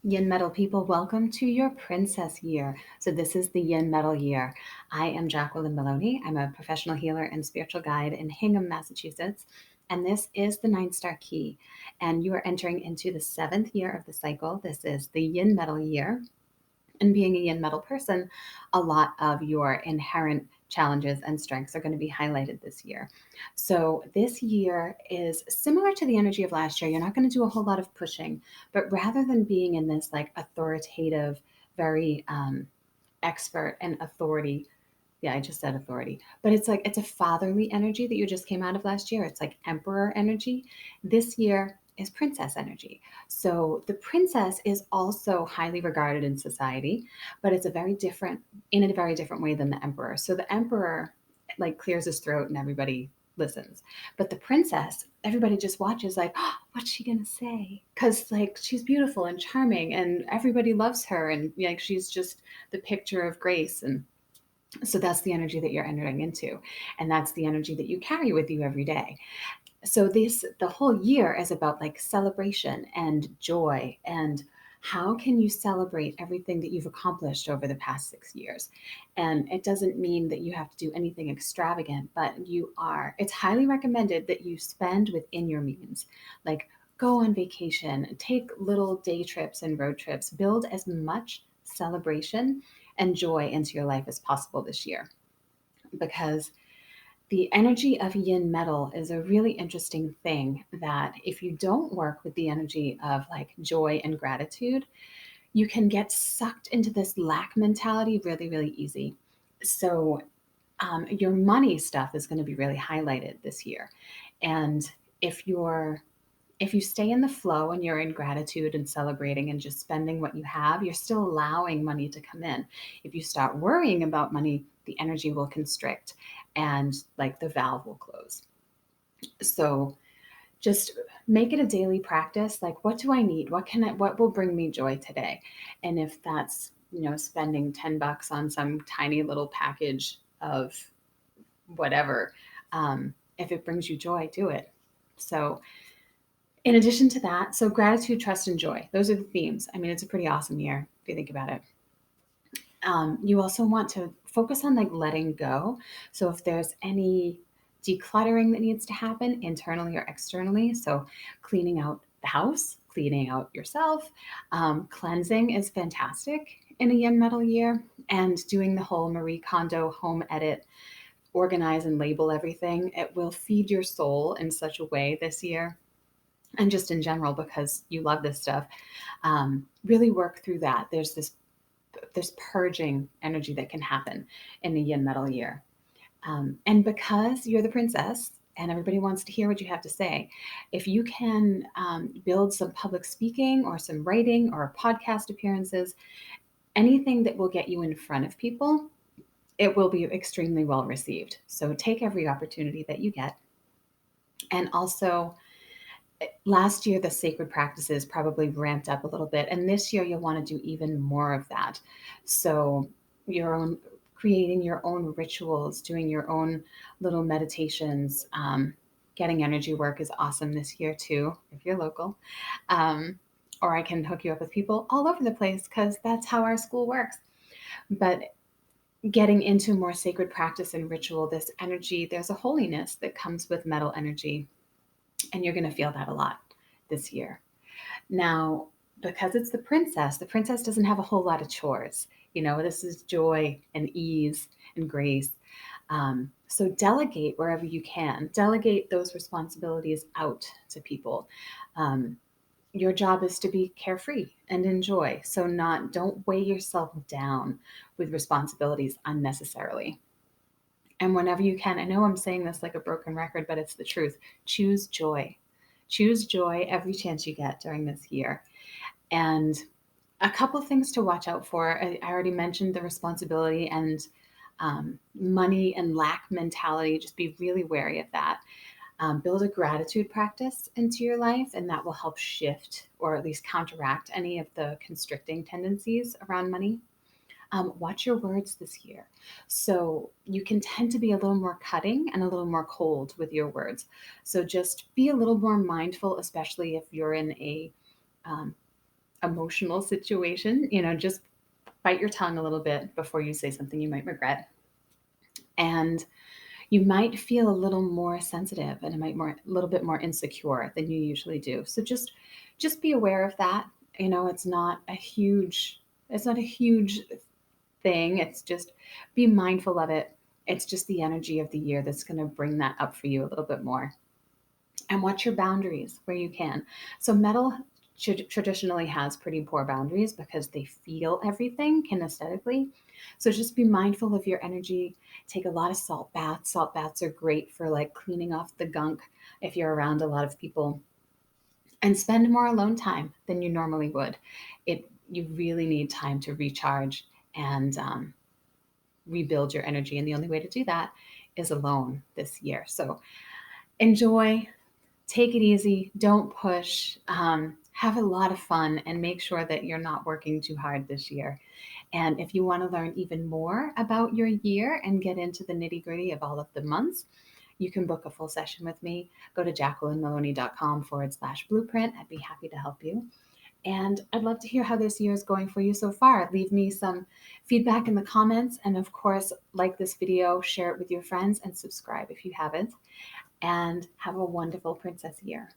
Yin Metal people, welcome to your Princess Year. So, this is the Yin Metal Year. I am Jacqueline Maloney. I'm a professional healer and spiritual guide in Hingham, Massachusetts. And this is the 9-star key. And you are entering into the 7th year of the cycle. This is the Yin Metal Year. And being a yin metal person, a lot of your inherent challenges and strengths are going to be highlighted this year. So, this year is similar to the energy of last year. You're not going to do a whole lot of pushing, but rather than being in this like authoritative, very expert and authority, yeah, I just said authority, but it's like it's a fatherly energy that you just came out of last year. It's like emperor energy. This year is princess energy. So the princess is also highly regarded in society, but it's in a very different way than the emperor. So the emperor like clears his throat and everybody listens. But the princess, everybody just watches like, oh, what's she gonna say? Because like she's beautiful and charming and everybody loves her and like she's just the picture of grace. And so that's the energy that you're entering into. And that's the energy that you carry with you every day. So the whole year is about like celebration and joy and how can you celebrate everything that you've accomplished over the past 6 years? And it doesn't mean that you have to do anything extravagant, but it's highly recommended that you spend within your means. Like go on vacation, take little day trips and road trips, build as much celebration and joy into your life as possible this year. Because the energy of yin metal is a really interesting thing that if you don't work with the energy of like joy and gratitude, you can get sucked into this lack mentality really, really easy. So, your money stuff is going to be really highlighted this year. And if you're if you stay in the flow and you're in gratitude and celebrating and just spending what you have, you're still allowing money to come in. If you start worrying about money, the energy will constrict and like the valve will close. So just make it a daily practice. Like, what do I need? What will bring me joy today? And if that's, spending $10 on some tiny little package of whatever, if it brings you joy, do it. So in addition to that, so gratitude, trust, and joy. Those are the themes. I mean, it's a pretty awesome year if you think about it. You also want to focus on like letting go. So if there's any decluttering that needs to happen internally or externally, so cleaning out the house, cleaning out yourself, cleansing is fantastic in a yin metal year, and doing the whole Marie Kondo home edit, organize and label everything. It will feed your soul in such a way this year and just in general because you love this stuff. Really work through that. There's purging energy that can happen in the yin metal year. And because you're the princess and everybody wants to hear what you have to say, if you can build some public speaking or some writing or podcast appearances, anything that will get you in front of people, it will be extremely well received. So take every opportunity that you get. And also, last year the sacred practices probably ramped up a little bit, and this year you'll want to do even more of that. So your own creating your own rituals, doing your own little meditations, getting energy work is awesome this year too if you're local. um, or I can hook you up with people all over the place because that's how our school works. But getting into more sacred practice and ritual, this energy, there's a holiness that comes with metal energy, and you're going to feel that a lot this year. Now, because it's the princess doesn't have a whole lot of chores. This is joy and ease and grace. So delegate wherever you can. Delegate those responsibilities out to people. Your job is to be carefree and enjoy. So don't weigh yourself down with responsibilities unnecessarily. And whenever you can, I know I'm saying this like a broken record, but it's the truth. Choose joy. Choose joy every chance you get during this year. And a couple of things to watch out for. I already mentioned the responsibility and money and lack mentality. Just be really wary of that. Build a gratitude practice into your life, and that will help shift or at least counteract any of the constricting tendencies around money. Watch your words this year. So you can tend to be a little more cutting and a little more cold with your words. So just be a little more mindful, especially if you're in um, emotional situation, just bite your tongue a little bit before you say something you might regret. And you might feel a little more sensitive and a little bit more insecure than you usually do. So just be aware of that. It's not a huge thing. It's just be mindful of it. It's just the energy of the year that's going to bring that up for you a little bit more. And watch your boundaries where you can. So metal traditionally has pretty poor boundaries because they feel everything kinesthetically. So just be mindful of your energy. Take a lot of salt baths. Salt baths are great for like cleaning off the gunk if you're around a lot of people, and spend more alone time than you normally would. You really need time to recharge and rebuild your energy, and the only way to do that is alone this year. So enjoy, take it easy, don't push, have a lot of fun, and make sure that you're not working too hard this year. And if you want to learn even more about your year and get into the nitty gritty of all of the months, you can book a full session with me. Go to jacquelinemaloney.com/blueprint. I'd be happy to help you. And I'd love to hear how this year is going for you so far. Leave me some feedback in the comments. And of course, like this video, share it with your friends, and subscribe if you haven't. And have a wonderful Princess Year.